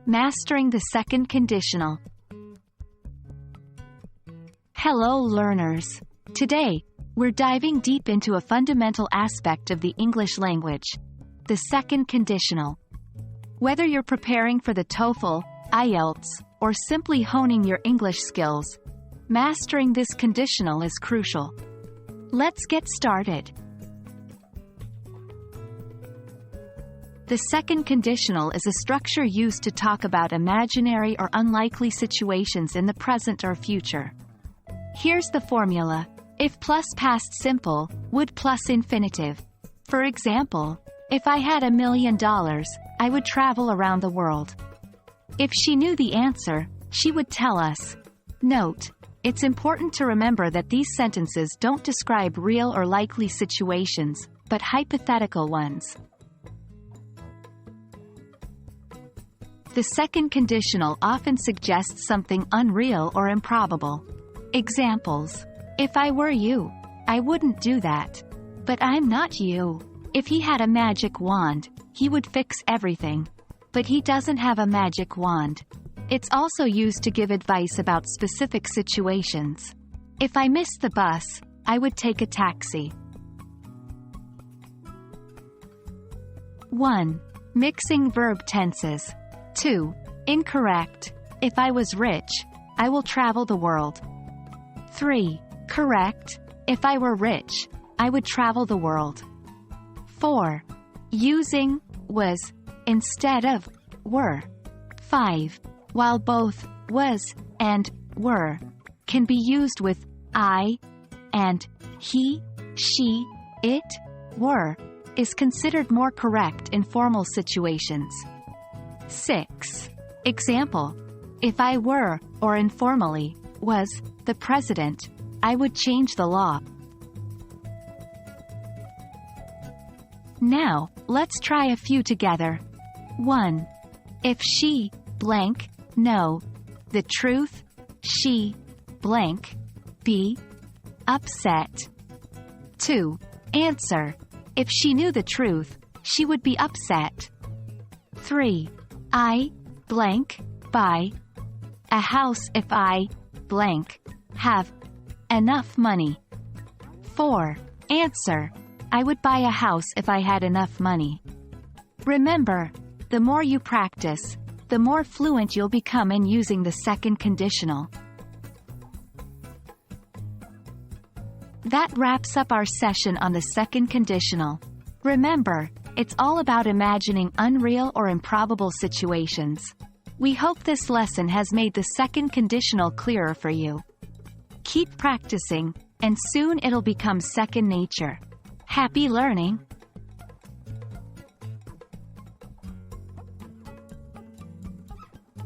Mastering the second conditional. Hello learners! Today, we're diving deep into a fundamental aspect of the English language, the second conditional. Whether you're preparing for the TOEFL, IELTS, or simply honing your English skills, mastering this conditional is crucial. Let's get started. The second conditional is a structure used to talk about imaginary or unlikely situations in the present or future. Here's the formula. If plus past simple, would plus infinitive. For example, if I had $1 million, I would travel around the world. If she knew the answer, she would tell us. Note, it's important to remember that these sentences don't describe real or likely situations, but hypothetical ones. The second conditional often suggests something unreal or improbable. Examples. If I were you, I wouldn't do that. But I'm not you. If he had a magic wand, he would fix everything. But he doesn't have a magic wand. It's also used to give advice about specific situations. If I missed the bus, I would take a taxi. 1. Mixing verb tenses. 2. Incorrect. If I was rich, I will travel the world. 3. Correct. If I were rich, I would travel the world. 4. Using was instead of were. 5. While both was and were can be used with I and he, she, it, were, is considered more correct in formal situations. 6. Example. If I were, or informally, was, the president, I would change the law. Now, let's try a few together. 1. If she, blank, know the truth, she, blank, be upset. 2. Answer. If she knew the truth, she would be upset. 3. I, blank, buy a house if I, blank, have enough money. 4. Answer. I would buy a house if I had enough money. Remember, the more you practice, the more fluent you'll become in using the second conditional. That wraps up our session on the second conditional. Remember, it's all about imagining unreal or improbable situations. We hope this lesson has made the second conditional clearer for you. Keep practicing, and soon it'll become second nature. Happy learning!